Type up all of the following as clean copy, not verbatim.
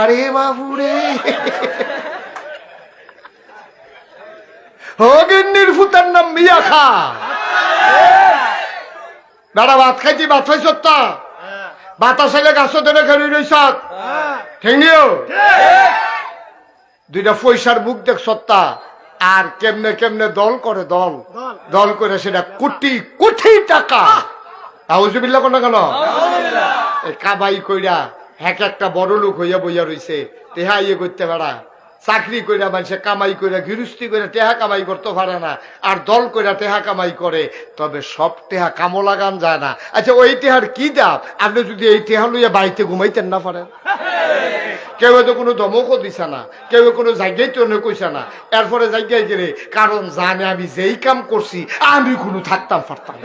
আরে বাবুরে হগিন্নির ফুতার নাম মিয়া খা বেড়া ভাত খাইছি ভাত খাইছ তা বাতাস আইলে গাছ ধরে খেলি রইস ঠিক নিও দুইটা পয়সার বুক দেখ সত্তা আর কেমনে কেমনে দল করে দল দল করে সেটা কোটি কোটি টাকা আউযুবিল্লাহ কোন কেন এই কাবাই কইরা এক একটা বড় লোক হইয়া বইয়া রইছে তেহা ইয়ে করতে পারা চাকরি কইরা মানুষে কামাই কইরা গৃহস্থী করে টেহা কামাই করতে পারে না আর দল কইরা টেহা কামাই করে তবে সব টেহা কামো লাগান যায় না আচ্ছা ওই টেহার কি দাম আপনি যদি এই টেহা লইয়া বাড়িতে ঘুমাইতেন না পারেন কেউ তো কোনো ধমকও দিছে না কেউ কোনো জায়গায় তো কইছে না এরপরে জায়গায় গেলে কারণ জানে আমি যেই কাম করছি আমি কোনো থাকতাম পারতাম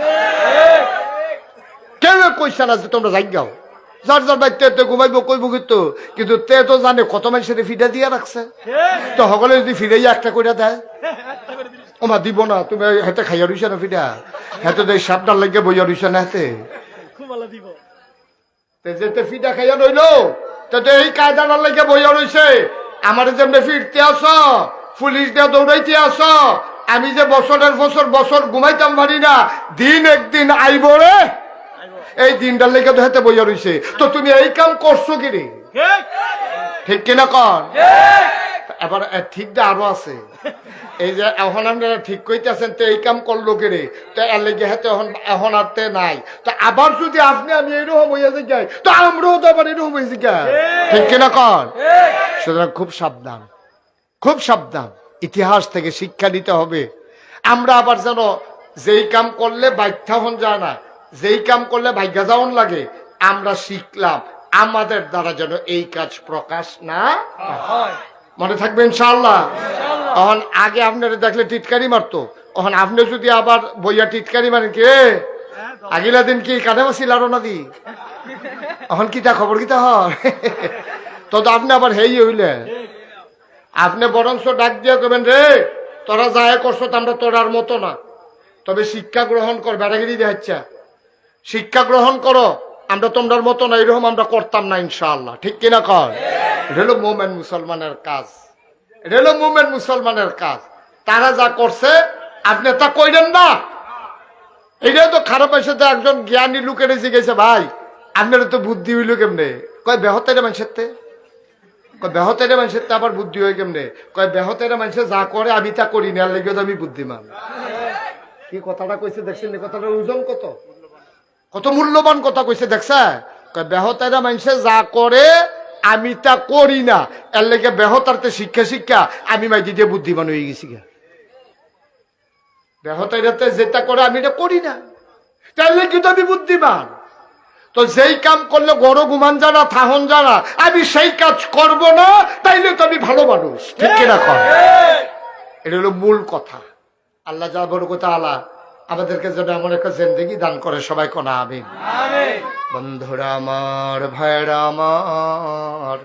কেউ কইছে না যে তোমরা জায়গাও যার যার বাড়িতে ঘুমাইবো কইব কিন্তু তে তো জানে কত মানুষের ফিডা দিয়ে রাখছে তো সকলে যদি ফিরে একটা করে দেয় ওমা দিব না তুমি হাতে খাইয়া রইছ না ফিডা হাতে দেয় সাপটার লাগে বইয়া রইছ না হাতে যেতে ফিডা খাইয়া রইল তো এই কায়দাটার লাগে বইয়া রইছে আমার যেমনি ফিরতে আস পুলিশ দিয়ে দৌড়াইতে আস আমি যে বছরের বছর ঘুমাইতাম পারি না দিন একদিন আইব রে এই দিনটার লেগে তো হাতে বইয়া রইছে তো তুমি এই কাম করছো কি রে ঠিক কিনা কন এবার ঠিকটা আরো আছে এই যে এখন আপনারা ঠিক কইতেছেন তো এই কাম করলো কে রে তো এর লেগে হাতে এখন আরতে নাই তো আবার যদি আপনি আমি এরকম হইয়া যাই তো আমরাও তো আবার এরকম হয়েছি ঠিক কিনা কন সুতরাং খুব সাবধান ইতিহাস থেকে শিক্ষা নিতে হবে আমরা আবার যেন যেই কাম করলে বাধ্যা হন যায় না যেই কাম করলে ভাগ্য যাওয়ান লাগে আমরা শিখলাম আমাদের দ্বারা যেন এই কাজ প্রকাশ না মনে থাকবে ইনশাআল্লাহ এখন আগে আপনারা দেখলে টিটকারি মারতো এখন আপনি যদি আবার বইয়া টিটকারি মারেন কে আগিলা দিন কি কানে বসিল আরো না দি এখন কিতা খবর কিতা হয় তো আপনি আবার হেই হইলে আপনি বরঞ্চ ডাক দিয়া করবেন রে তোরা যায় করছো আমরা তোরার মতো না তবে শিক্ষা গ্রহণ কর বেড়াগিরি দেখাচ্ছা শিক্ষা গ্রহণ করো আমরা তোমার মতো না এরকম আমরা করতাম না ইনশাআল্লাহ ঠিক কিনা কর এটা হলো মোমেন মুসলমানের কাজ তারা যা করছে আপনি তা কইলেন না এটাই তো খারাপ হয়েছে যে একজন জ্ঞানী লোকের এসে গেছে ভাই আপনার তো বুদ্ধি হইল কেমনে কয় বেহতের মানুষের আবার বুদ্ধি হয় কেমনে কয় বেহতের মানুষের যা করে আমি তা করি না লেগে আমি বুদ্ধিমান কি কথাটা কইছে দেখছেন কথাটার ওজন কত মূল্যবান কথা কইছে দেখছা বেহতারা মানুষে যা করে আমি তা করি না এর লেগে বেহতারতে শিক্ষা আমি মাইটি দিয়ে বুদ্ধিমান হয়ে গেছি বেহতারাতে যেটা করে আমি এটা করি না তার লেগে তো আমি বুদ্ধিমান তো যেই কাম করলে গড় ঘুমান জানা থাহন জানা আমি সেই কাজ করব না তাইলে তো আমি ভালো মানুষ ঠিক কিনা কর এটা হলো মূল কথা আল্লাহ যা বড় কথা আল্লাহ আমাদেরকে যেন এমন একটা জিন্দেগি দান করে সবাই কোনা আমিন বন্ধুরা আমার ভাইরা আমার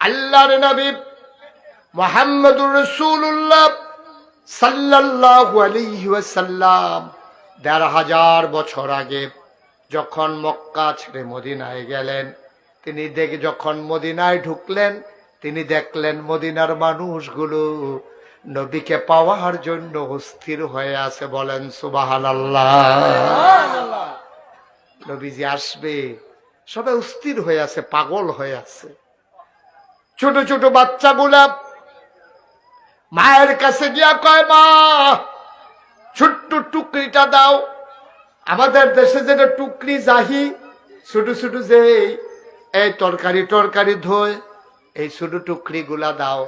আল্লাহর নবী মুহাম্মদুর রাসূলুল্লাহ সাল্লাল্লাহু আলাইহি ওয়াসাল্লাম ১৫০০ বছর আগে যখন মক্কা ছেড়ে মদিনায় গেলেন তিনি যখন মদিনায় ঢুকলেন তিনি দেখলেন মদিনার মানুষগুলো নবীকে পাওয়ার জন্য অস্থির হয়ে আছে বলেন সুবহানাল্লাহ নবীজি আসবে সবাই অস্থির হয়ে আছে পাগল হয়ে আছে ছোট ছোট বাচ্চাগুলা মায়ের কাছে গিয়া কয় মা ছোট্ট টুকরিটা দাও আমাদের দেশে যেটা টুকরি জাহি ছোট ছোট যে এই তরকারি ধোয় এই ছোট টুকরি গুলা দাও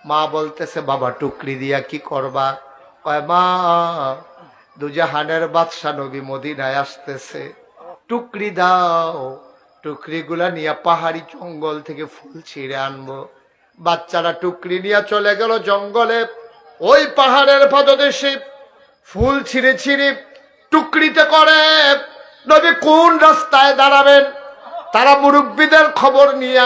মা বলতেছে বাবা টুকরি দিয়া কি করবা কয় মা দুজাহানের বাদশা নবী মদিনায় আসতেছে টুকরি দাও টুকরি গুলা নিয়ে পাহাড়ি জঙ্গল থেকে ফুল ছিঁড়ে আনবো বাচ্চারা টুকরি নিয়ে চলে গেল জঙ্গলে ওই পাহাড়ের পাদদেশে ফুল ছিঁড়ে ছিঁড়ে টুকরিতে করে নবী কোন রাস্তায় দাঁড়াবেন তারা মুরব্বীদের খবর নিয়ে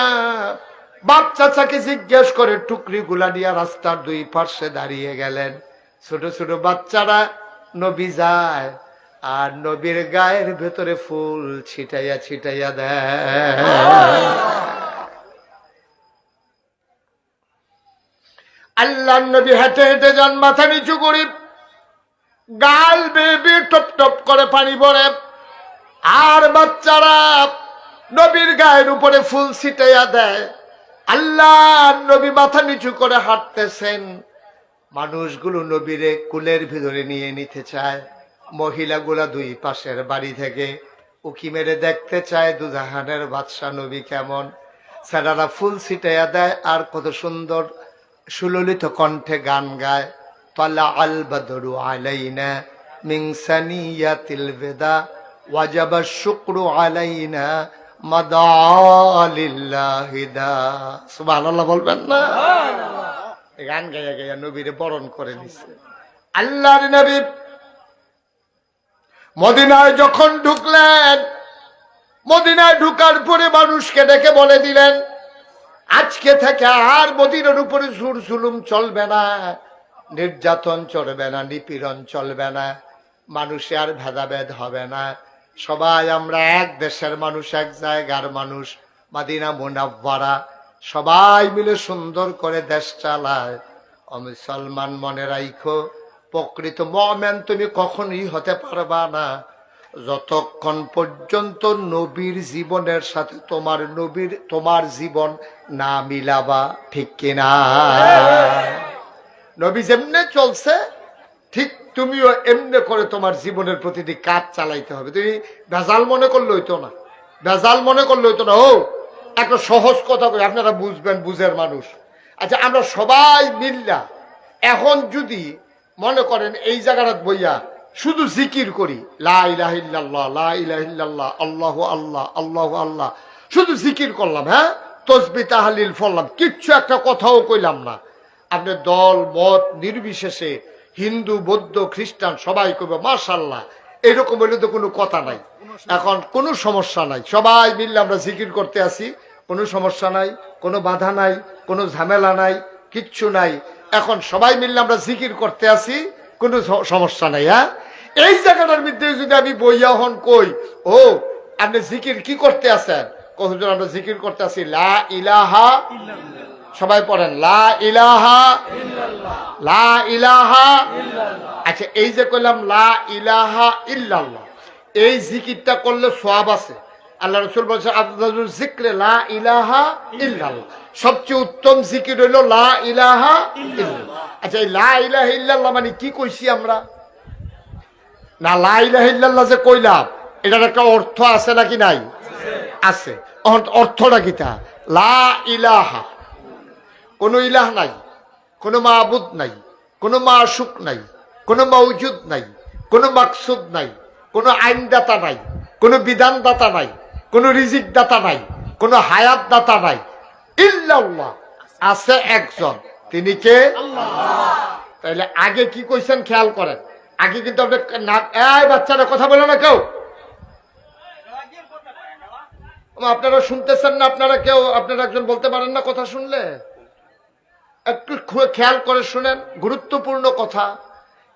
বাচ্চাকে জিজ্ঞেস করে টুকরি গুলা নিয়ে রাস্তার দুই পার্শ্বে দাঁড়িয়ে গেলেন ছোট ছোট বাচ্চারা নবী যায় আর নবীর গায়ের ভেতরে ফুল ছিটাইয়া দেয় আল্লাহ নবী হেঁটে হেঁটে যান, মাথা নিচু করি, গাল বেবি টপ টপ করে পানি পড়ে, আর বাচ্চারা নবীর গায়ের উপরে ফুল ছিটাইয়া দেয়। আল্লাহ নবী মাথা নিচু করে হাঁটতেছেন, মানুষগুলো নবীরে কুলের ভিতরে নিয়ে নিতে চায়, মহিলাগুলা দুই পাশের বাড়ি থেকে উকি মেরে দেখতে চায় দুজাহানের বাদশা নবী কেমন। স্যারারা ফুল ছিটাইয়া দেয় আর কত সুন্দর সুললিত কণ্ঠে গান গায়, তালা আল বদরু আলাইনা মিন সানিয়াতিল বেদা ওয়াজাবা শুকরু আলাইনা মাদালিল্লাহিদা। সুবহানাল্লাহ বলবেন না? গান গাইয়া গাইয়া নবীরে বরণ করে দিছে। আল্লাহর নবী মদিনায় যখন ঢুকলেন, মদিনায় ঢুকার পরে মানুষকে ডেকে বলে দিলেন, আজকে থেকে আর মদিনার উপরে জোর জুলুম চলবে না, নির্যাতন চলবে না, নিপীড়ন চলবে না, মানুষে আর ভেদাভেদ হবে না, সবাই আমরা এক দেশের মানুষ, এক জায়গার মানুষ, মদিনা মুনাওয়ারা, সবাই মিলে সুন্দর করে দেশ চালায়। ও মুসলমান, মনে রাখো, প্রকৃত মুমিন তুমি কখনোই হতে পারবা না যতক্ষণ পর্যন্ত নবীর জীবনের সাথে তোমার জীবন না মিলাবা, ঠিক কিনা? নবী যেমনে চলছে ঠিক তুমিও এমনি করে তোমার জীবনের প্রতিটি কাজ চালাইতে হবে। তুমি ভেজাল মনে করলে হইতো না, ভেজাল মনে করলে হইতো না। ও একটা সহজ কথা কই, আপনারা বুঝবেন, বুঝের মানুষ। আচ্ছা, আমরা সবাই মিল্লা এখন যদি মনে করেন এই জায়গাটা বইয়া শুধু জিকির করি, লা ইলাহা ইল্লাল্লাহ, লা ইলাহা ইল্লাল্লাহ, আল্লাহু আল্লাহ, আল্লাহু আল্লাহ, শুধু জিকির করলাম, হ্যাঁ, তাসবিহ তাহলিল পড়লাম, কিচ্ছু একটা কথাও কইলাম না, আপনি দল মত নির্বিশেষে হিন্দু বৌদ্ধ খ্রিস্টান সবাই কইবে মাশাআল্লাহ, এরকম হইলে তো কোনো কথা নাই। এখন কোনো সমস্যা নাই, সবাই মিললে আমরা জিকির করতে আসি, কোনো সমস্যা নাই, কোনো বাধা নাই, কোনো ঝামেলা নাই, কিচ্ছু নাই। এখন সবাই মিললে আমরা জিকির করতে আসি, কোনো সমস্যা নাই। হ্যাঁ, এই জায়গাটার মধ্যে যদি আমি বইয়া হন কই, ও আপনি জিকির কি করতে আছেন, কখন আমরা জিকির করতে আসি লা ইলাহা ইল্লাল্লাহ, সবাই পড়েন লা ইলাহা ইল্লাল্লাহ, লা ইলাহা ইল্লাল্লাহ। আচ্ছা, এই যে কইলাম লা ইলাহা ইল্লাল্লাহ, এই জিকিরটা করলে সওয়াব আছে। আল্লাহ রাসূল বলেছেন আফদালুল যিকরি লা ইলাহা ইল্লাল্লাহ, সবচেয়ে উত্তম জিকির হলো লা ইলাহা ইল্লাল্লাহ। আচ্ছা, এই লা ইলাহা ইল্লাল্লাহ মানে কি কইছি আমরা? না, লা ইলাহা ইল্লাল্লাহ যে কইলাম এটার একটা অর্থ আছে নাকি নাই? আছে। অর্থটা কিটা? লা ইলাহা, কোনো ইলাহ নাই, কোনো মাবুদ নাই, কোনো মাশুক নাই, কোনো মওজুদ নাই, কোনো মাকসুদ নাই, কোনো আইনদাতা নাই, কোনো বিধানদাতা নাই, কোনো রিজিক দাতা নাই, কোনো হায়াত দাতা নাই, ইল্লাল্লাহ, আছে একজন, তিনি কে? আল্লাহ। তাহলে আগে কি কইছেন খেয়াল করেন, আগে কিন্তু আপনি এই বাচ্চারা কথা বলে না কেউ, আপনারা শুনতেছেন না, আপনারা কেউ, আপনারা একজন বলতে পারেন না কথা শুনলে? একটু খেয়াল করে শুনেন, গুরুত্বপূর্ণ কথা।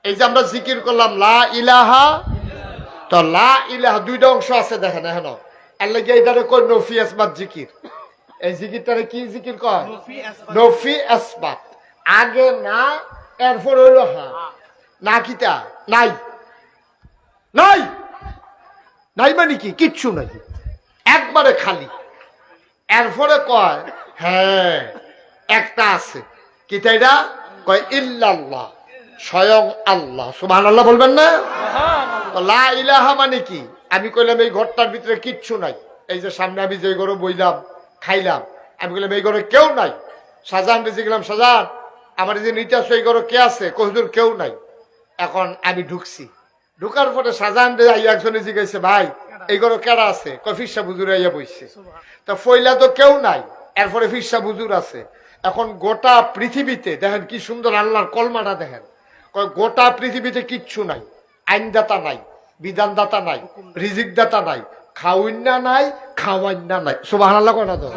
এই যে আমরা জিকির করলাম লা ইলাহা, তো লা ইলাহা দুইটা অংশ আছে, দেখেন এখন আল্লাহ এইটারে কয় নফি আসবাত জিকির। এই জিকিরটারে কি জিকির কয়? নফি আসবাত। আগে না, এরপর হইল হা, না কিটা নাই, নাই নাই মানে কি? কিচ্ছু নাই, একবারে খালি। এরপরে কয় হ্যাঁ একটা আছে, কিটা এটা? কয় ইল্লাল্লাহ, স্বয়ং আল্লাহ। সুবহানাল্লাহ বলবেন না? লা ইলাহা মানে কি? আমি কইলাম এই ঘরটার ভিতরে কিচ্ছু নাই, এই যে সামনে আমি যে ঘরে বইলাম খাইলাম, আমি কইলাম এই ঘরে কেউ নাই। শাহজাহান বেঁচে গেলাম, শাহজাহান আমার যে নিতাস এই ঘরে কে আছে? কহিদুর কেউ নাই। এখন আমি ঢুকছি, ঢুকার পরে শাহজাহান একজনে জিজ্ঞাসা, ভাই এই ঘরে কেডা আছে? কয় ফিরসা বুজুর আইয়া বইছে। তা ফইলা তো কেউ নাই, এরপরে ফিরসা বুজুর আছে। এখন গোটা পৃথিবীতে দেখেন কি সুন্দর আল্লাহর কলমাটা দেখেন, গোটা পৃথিবীতে কিচ্ছু নাই, আইনদাতা নাই, বিধানদাতা নাই, রিজিকদাতা নাই, খাওয়াইন্না নাই, খাওয়াইন্না নাই। সুবহানাল্লাহ কয় না তো?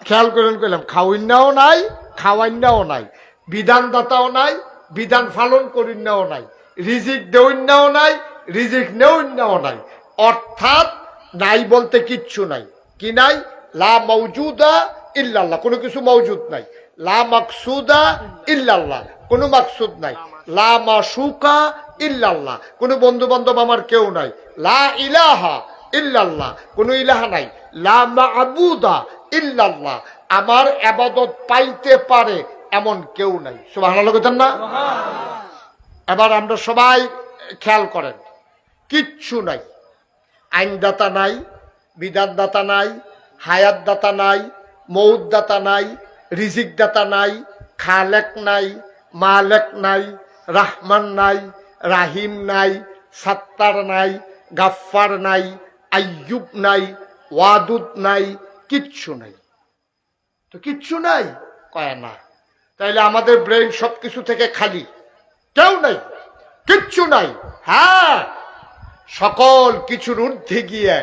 খেয়াল করেন, কইলাম খাওয়াইন্নাও নাই, খাওয়াইন্নাও নাই, বিধানদাতাও নাই, বিধান পালন করিন্নাও নাই, রিজিক দেউন্নাও নাই, রিজিক নেউন্নাও নাই। অর্থাৎ নাই বলতে কিচ্ছু নাই। কি নাই? লা মাওজুদা ইল্লাল্লাহ, কোনো কিছু মওজুদ নাই। লা মাকসুদা ইল্লাল্লাহ, কোনো মাকসুদ নাই। লা মাশুকা ইল্লাল্লাহ, কোনো বন্ধু বান্ধব আমার কেউ নাই। লা ইলাহা ইল্লাল্লাহ, কোনো ইলাহা নাই। লা মা'বুদা ইল্লাল্লাহ, আমার ইবাদত পাইতে পারে এমন কেউ নাই। সুবহানাল্লাহ বলেন না? এবার আমরা সবাই খেয়াল করেন, কিচ্ছু নাই। আইনদাতা নাই, বিধানদাতা নাই, হায়াতদাতা নাই, মৌতদাতা নাই, রিজিকদাতা নাই, খালেক নাই, মালেক নাই, রাহমান নাই, রাহিম নাই, সাত্তার নাই, গাফফার নাই, আইয়ুব নাই, ওয়াদুদ নাই, কিচ্ছু নাই। তো কিচ্ছু নাই কয় না, তাইলে আমাদের ব্রেন সবকিছু থেকে খালি, কেউ নাই, কিচ্ছু নাই। হ্যাঁ, সকল কিছুর ঊর্ধ্বে গিয়ে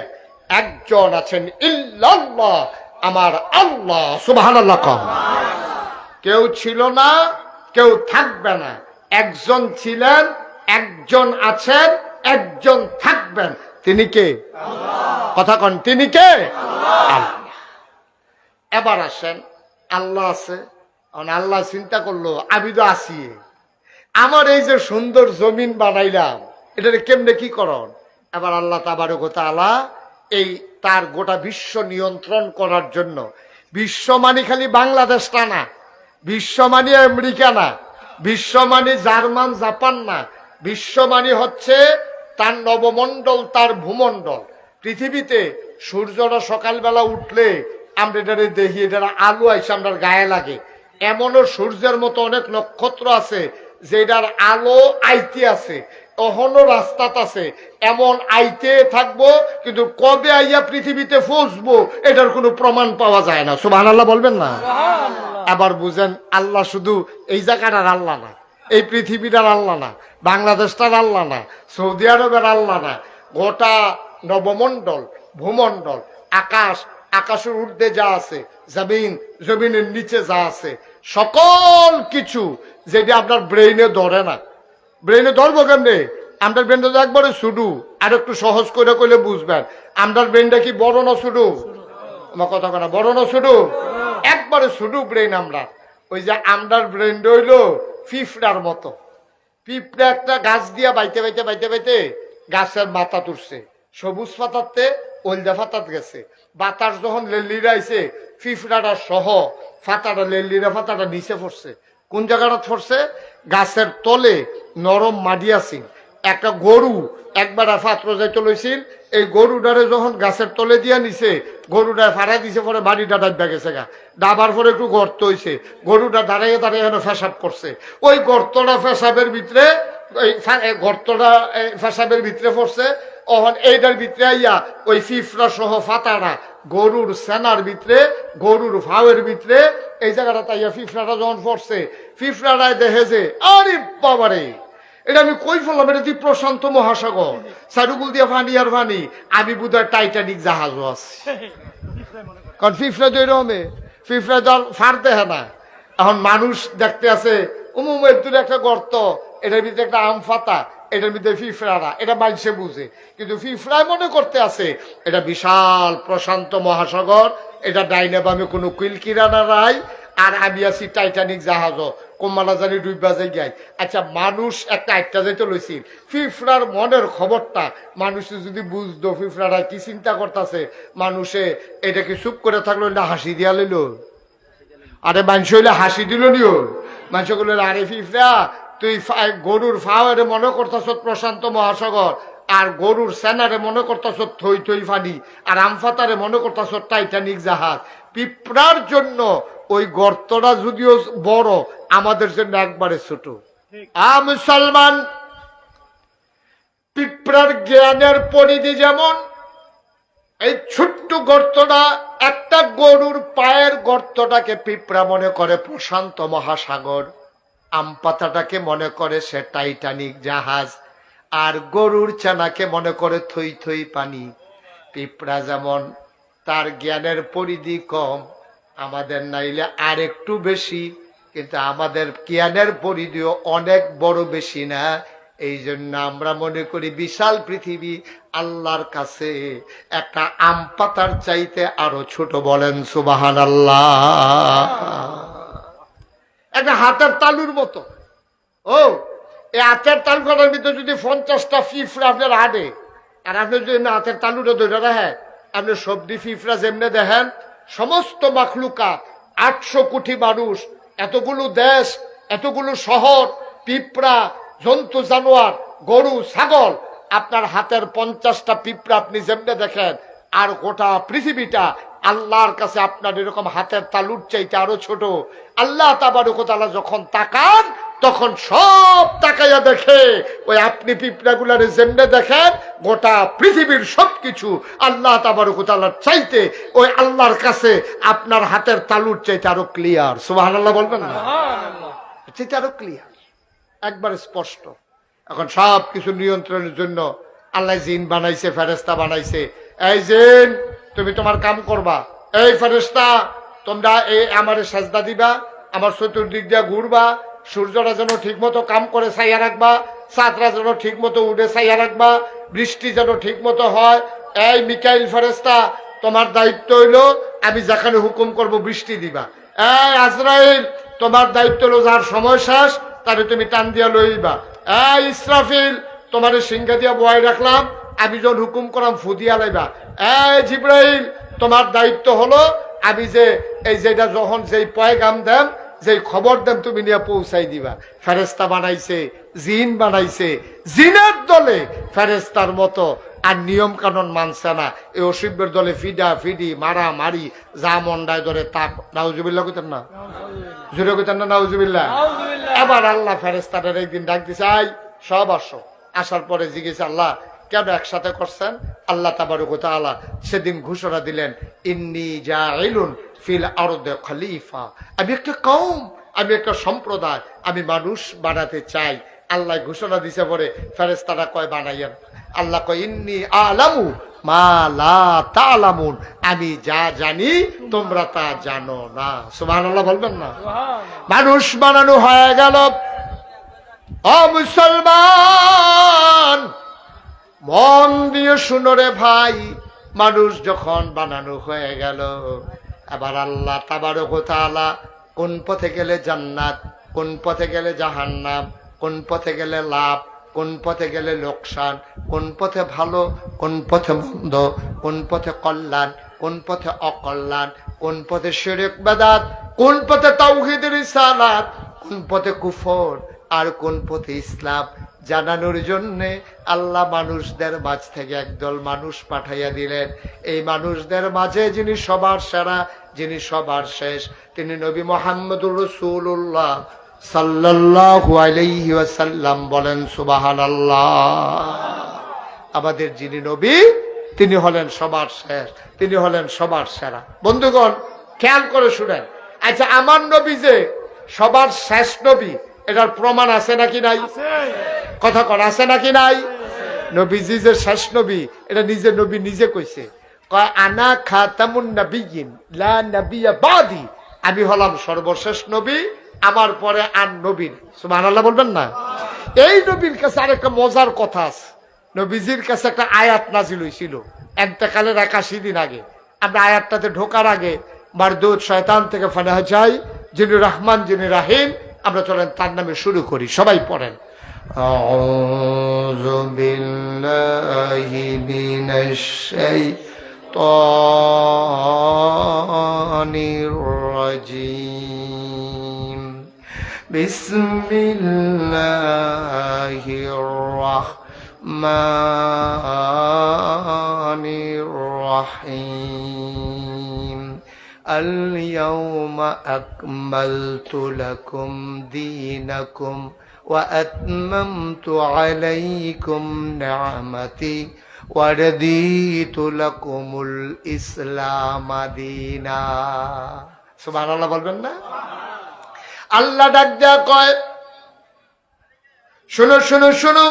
একজন আছেন, ইল্লাল্লাহ, আমার আল্লাহ। সুবহানাল্লাহ। কেউ ছিল না, কেউ থাকবে না, একজন ছিলেন, একজন আছেন, একজন থাকবেন। তিনি কে? কথা কন, তিনি কে? আল্লাহ। এবার আসেন, আল্লাহ আছে, আল্লাহ চিন্তা করলো আমি তো আছি, আমার এই যে সুন্দর জমিন বানাইলাম, এটা কেমনে কি করন? এবার আল্লাহ তাবারক ওয়া তাআলা এই তার গোটা বিশ্ব নিয়ন্ত্রণ করার জন্য, বিশ্ব মানে খালি বাংলাদেশটা না, বিশ্ব মানে আমেরিকা না, বিশ্ব মানে জার্মান জাপান না, বিশ্ব মানে হচ্ছে তার নবমণ্ডল, তার ভূমণ্ডল। পৃথিবীতে সূর্যটা সকালবেলা উঠলে আমরা এটারে দেখি, এটার আলো আইসে আমরা গায়ে লাগে। এমনও সূর্যের মতো অনেক নক্ষত্র আছে যেটার আলো আইতে আছে, এখনো রাস্তাত আছে, এমন আইতে থাকবো, কিন্তু কবে আইয়া পৃথিবীতে পৌঁছবো এটার কোনো প্রমাণ পাওয়া যায় না। সুবহানাল্লাহ বলবেন না? আবার বুঝেন, আল্লাহ শুধু এই জায়গাটার আল্লাহ না, এই পৃথিবীটার আল্লাহ না, বাংলাদেশটার আল্লাহ না, সৌদি আরবের আল্লাহ না, গোটা নবমণ্ডল, ভূমণ্ডল, আকাশ, আকাশের ঊর্ধ্বে যা আছে, জমিন, জমিনের নিচে যা আছে, সকল কিছু যেটা আপনার ব্রেইনে ধরে না। ব্রেইনে ধরবো কেমনে? আপনার ব্রেনটা তো একবারে শুধু, আর একটু সহজ করে কইলে বুঝবেন। আপনার ব্রেনটা কি বড় না শুধু? আমার কথা কেনা, বড় না শুধু? একবারে শুধু ব্রেন আমরা। ওই যে আমরার ব্রেনটা হইলো পিঁপড়ার মতো। পিঁপড়া একটা গাছ দিয়া বাইতে বাইতে বাইতে বাইতে গাছের মাথা তুলছে, সবুজ পাতাতে ওলদা ফাতাত গেছে। বাতাস যখন লেলিরাইছে, পিঁপড়াটা সহ ফাতাটা, লেলিরা ফাতাটা নিচে পড়ছে। কোন জায়গাটা পড়ছে? গাছের তলে নরম মাটি আছে। একটা গরু একবার পাত্র যাইতে লইছিল, এই গরুটারে যখন গাছের তলে দিয়া নিছে, গরুটা ফাড়াই দিছে, পরে মাটিটা ডাইবা গেছে গা, ডাবার পরে একটু গর্ত হইছে, গরুটা দাঁড়িয়ে দাঁড়িয়ে এখানে পেশাব করছে। ওই গর্তটা পেশাবের ভিতরে, গর্তটা পেশাবের ভিতরে পড়ছে। অহন এইটার ভিতরে আইয়া ওই পিঁপড়া সহ ফাতাটা গরুর সেনার ভিতরে, গরুর ফাওয়ের ভিতরে, এই জায়গাটা তাইয়া পিঁপড়াটা যখন পড়ছে, পিঁপড়াটায় দেখে যে আরে বাবারে, এটা আমি কই ফেললাম, এটা তুই প্রশান্ত মহাসাগর, সাইডুকুল দিয়া ফানি আর ফানি, আমি বোধহয় টাইটানিক জাহাজও আছে। কারণ পিঁপড়া তো এরকমে, পিঁপড়া জল ফার দেখে না। এখন মানুষ দেখতে আছে উমুমের দূরে একটা গর্ত, এটার ভিতরে একটা আম ফাতা, এটার ভিতরে পিঁপড়ারা, এটা মানুষে বুঝে, কিন্তু পিঁপড়ায় মনে করতে আছে এটা বিশাল প্রশান্ত মহাসাগর, এটা ডাইনে বামে কোনো কুইলকিরানা নাই, আর আমি আছি টাইটানিক জাহাজও, কোমালা জানি ডুইবা যাই গাই। আচ্ছা, মানুষ একটা যাইতে লইছিল, পিঁপড়ার মনের খবরটা মানুষে যদি বুঝতো পিঁপড়ারা কি চিন্তা করতেছে, মানুষে এটা কি চুপ করে থাকলো না হাসি দিয়া লইল? আরে মানুষ হইলে হাসি দিল নিও, মানুষ বললো আরে পিঁপড়া তুই গরুর ফাওয়ারে মনে করতেছ প্রশান্ত মহাসাগর, আর গরুর সেনারে মনে করতেছ থই থই ফানি, আর আমফাতারে মনে করতেছ টাইটানিক জাহাজ। পিঁপড়ার জন্য ওই গর্তটা যদিও বড়, আমাদের জন্য একবারে ছোট। মুসলমান, পিঁপড়ার জ্ঞানের পরিধি যেমন, এই ছোট্ট গর্তটা, একটা গরুর পায়ের গর্তটাকে পিঁপড়া মনে করে প্রশান্ত মহাসাগর, আম পাতাটাকে মনে করে সে টাইটানিক জাহাজ, আর গরুর চানাকে মনে করে থই থই পানি। পিঁপড়া যেমন তার জ্ঞানের পরিধি কম, আমাদের নাইলে আর একটু বেশি, কিন্তু আমাদের জ্ঞানের পরিধিও অনেক বড়, বেশি না। এই জন্য আমরা মনে করি বিশাল পৃথিবী আল্লাহর কাছে একটা আম পাতার চাইতে আরো ছোট। বলেন সুবহানাল্লাহ। একটা হাতের তালুর মতো। ও এই হাতের তালু করার ভিতরে যদি 50টা ফিফরা আপনার হাঁটে, আর আপনি যদি হাতের তালুটা ধরে রাখেন, আপনি সবজি ফিফরা যেমনে দেখেন, সমস্ত মাখলুকাত, 800 কোটি মানুষ, এতগুলো দেশ, এতগুলো শহর, পিঁপড়া, জন্তু জানোয়ার, গরু ছাগল, আপনার হাতের 50টা পিঁপড়া আপনি যেমনে দেখেন, আর গোটা পৃথিবীটা আল্লাহর কাছে আপনার এরকম হাতের তালুর চাইতে আরো ছোট। আল্লাহ তাবারক ওয়া তাআলা যখন তাকান, তখন সব তাকাইয়া দেখে ওই আপনি পিঁপড়াগুলারে যেমনে দেখেন, গোটা পৃথিবীর সবকিছু আল্লাহ তাবারক ওয়া তাআলার চাইতে ওই আল্লাহর কাছে আপনার হাতের তালুর চাইতে আরো ক্লিয়ার। সুবহানাল্লাহ বলবেন না? চাইতে আরো ক্লিয়ার, একবার স্পষ্ট। এখন সব কিছু নিয়ন্ত্রণের জন্য আল্লাহ জিন বানাইছে, ফেরেশতা বানাইছে। এই জিন, তুমি তোমার কাম করবা। এই ফেরেশতা, তোমরা এই আমারে সাজদা দিবা, আমার চতুর্দিক দিয়া ঘুরবা, সূর্যরা যেন ঠিক মতো কাম করে ছাইয়া রাখবা, চাঁদরা যেন ঠিক মতো উঠে ছাইয়া রাখবা, বৃষ্টি যেন ঠিক মতো হয়। এই মিকাইল ফেরেশতা, তোমার দায়িত্ব হইলো আমি যেখানে হুকুম করব বৃষ্টি দিবা। এই আজরাইল, তোমার দায়িত্ব হলো যার সময় শেষ তাহলে তুমি টান দিয়া লইবা। এই ইসরাফিল, তোমার সিংহা দিয়া বয় রাখলাম, আমি যখন হুকুম করাম ফু দিয়া লাইবা। এই জিব্রাইল, তোমার দায়িত্ব হলো আমি যে এই যেটা যখন যেই পয়গাম দেন, যেই খবর দেন, তুমি নিয়ে পৌঁছাই দিবা। ফেরেশতা বানাইছে, জিন বানাইছে, জিনের দলে ফেরেশতার মতো আর নিয়ম কানুন মানছে না। এই অসভ্যের দলে ফিডা ফিডি, মারা মারি, যা মন্ডায় ধরে তা। নাউজুবিল্লাহ কইতেন না? জোরে কইতেন না নাউজুবিল্লাহ? এবার আল্লাহ ফেরেশতাদের একদিন ডাক দিছে, আই সব আসো। আসার পরে জিজ্ঞেস, আল্লাহ কেন একসাথে করছেন? আল্লাহ তাবারক ওয়া তাআলা সেদিন ঘোষণা দিলেন, ইন্নী জাইলুন ফিল আরদে খলিফা, আমি একটা কওম, আমি একটা সম্প্রদায়, আমি মানুষ বানাতে চাই। আল্লাহ ঘোষণা দিছে পরে ফেরেশতারা কয় বানাইয়েন। আল্লাহ কয়, ইন্নী আলামু মা লা তা'লামুন, আমি যা জানি তোমরা তা জানো না। সুবহানাল্লাহ বলবেন না? মানুষ বানানো হয়ে গেল। ও মুসলমান, মন দিয়ে শুনো রে ভাই, মানুষ যখন বানানো হয়ে গেল, আবার আল্লাহ তাবারক ওয়া তাআলা কোন পথে গেলে জান্নাত, কোন পথে গেলে জাহান্নাম, কোন পথে গেলে লাভ, কোন পথে গেলে লোকসান, কোন পথে ভালো, কোন পথে মন্দ, কোন পথে কল্যাণ, কোন পথে অকল্যাণ, কোন পথে শিরক বিদআত, কোন পথে তাওহীদ রিসালাত, কোন পথে কুফর, আর কোন পথে ইসলাম জানানোর জন্য আল্লাহ মানুষদের মাঝ থেকে একদল মানুষ পাঠাইয়া দিলেন। এই মানুষদের মাঝে যিনি সবার সেরা, যিনি সবার শেষ, তিনি নবী মুহাম্মদুর রাসূলুল্লাহ সাল্লাল্লাহু আলাইহি ওয়াসাল্লাম। বলেন সুবহানাল্লাহ। আমাদের যিনি নবী, তিনি হলেন সবার শেষ, তিনি হলেন সবার সেরা। বন্ধুগণ খেয়াল করে শুনেন। আচ্ছা, আমার নবী যে সবার শেষ নবী, এটার প্রমাণ আছে নাকি নাই? কথা কর, আছে নাকি নাই? নবীজি যে শেষ নবী, এটা নিজে নবী নিজে কইছে, কয় আনা খাতামুন নাবিয়্যিন লা নাবিয়্যা বাদি, আমি হলাম সর্বশেষ নবী, আমার পরে আর নবী। সুবহানাল্লাহ বলবেন না? এই নবীর কাছে আরেকটা মজার কথা আছে। নবীজির কাছে একটা আয়াত নাজিল হয়েছিল এতেকালের 81 দিন আগে। আমরা আয়াতটাতে ঢোকার আগে মারদুদ শয়তান থেকে ফানাহ চাই, যিনি রহমান যিনি রাহিম। আমরা চলেন তার নামে শুরু করি, সবাই পড়েন। আউযু বিল্লাহি মিনাশ শাইতানির রাজীম। বিসমিল্লাহির রাহমানির রাহিম। اليوم أكملت لكم دينكم وأتممت عليكم نعمتي ورضيت لكم الإسلام دينا। সুবহানাল্লাহ বলবেন না? আল্লাহ ডাক দেয়া কয়, শুনো শুনো শুনো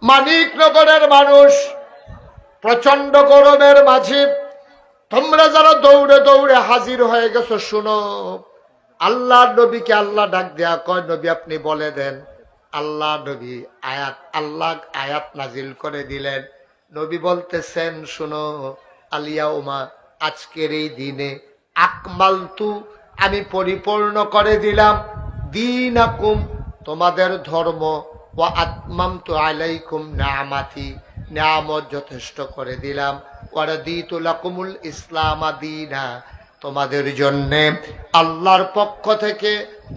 মানিকনগরের মানুষ, প্রচন্ড গরমের মাঝে তোমরা যারা দৌড়ে দৌড়ে হাজির হয়ে গেছো, শুনো আল্লাহ নবীকে আল্লাহ ডাক দেয়া কয়, নবী আপনি বলে দেন। আল্লাহ নবী আল্লাহ আয়াত নাজিল করে দিলেন। নবী বলতেছেন, শুনো আলিয়াউমা, আজকের এই দিনে আকমালতু, আমি পরিপূর্ণ করে দিলাম, দীনাকুম, তোমাদের ধর্ম, ওয়া আতমামতু আলাইকুম নিআমাতি, নিয়ামত যথেষ্ট করে দিলাম, ওয়া রাদিতু লাকুমুল ইসলাম দীনা, তোমাদের জন্য আল্লাহর পক্ষ থেকে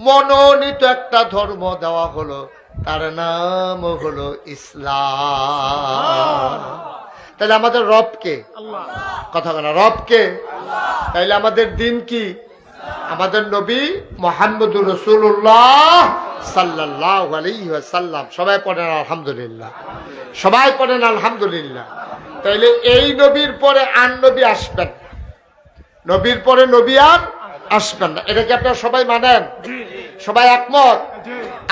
মনোনীত একটা ধর্ম দেওয়া হলো, তার নাম হলো ইসলাম। তাহলে আমাদের রব কে? কথা বলা, রব কে? তাইলে আমাদের দিন কি? আমাদের নবী মুহাম্মদুর রাসূলুল্লাহ সাল্লাল্লাহু আলাইহি ওয়াসাল্লাম। সবাই পড়েন আলহামদুলিল্লাহ, সবাই পড়েন আলহামদুলিল্লাহ। তাইলে এই নবীর পরে আর নবী আসবেন, নবীর পরে নবী আর আসবেন না। এটা কি আপনারা সবাই মানেন? সবাই একমত?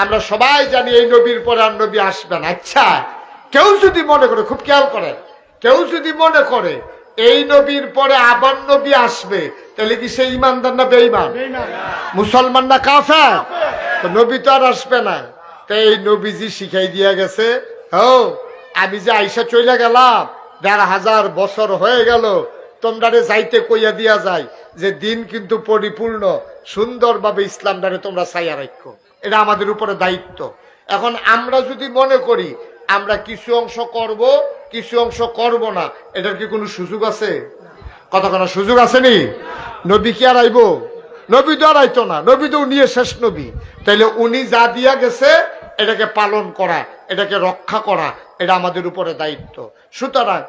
আমরা সবাই জানি এই নবীর পরে আর নবী আসবেন। আচ্ছা, কেউ যদি মনে করে, খুব খেয়াল করেন, কেউ যদি মনে করে এই নবীর পরে আবার নবী আসবে, তাহলে কি সে ইমানদার না বেঈমান? মুসলমান না কাফের? তো নবী তো আর আসবে না। তো এই নবীজি শিখাই দিয়া গেছে, ও আমি যে আইসা চলে গেলাম, ১৫০০ বছর হয়ে গেল, তোমরা যাইতে কইয়া দিয়া যায় যে দিন কিন্তু পরিপূর্ণ, সুন্দরভাবে ইসলামটারে তোমরা চাইয়া রাখো। এটা আমাদের উপরে দায়িত্ব। এখন আমরা যদি মনে করি আমরা কিছু অংশ করব, কিছু অংশ করব না, এটার কি কোনো সুযোগ আছে? কথা কোনো সুযোগ আসেনি? নবী কি আর আইব? নবী তো আর আইতো না, নবী তো উনি শেষ নবী। তাইলে উনি যা দিয়া গেছে এটাকে পালন করা, এটাকে রক্ষা করা, এটা আমাদের উপরে দায়িত্ব। সুতরাং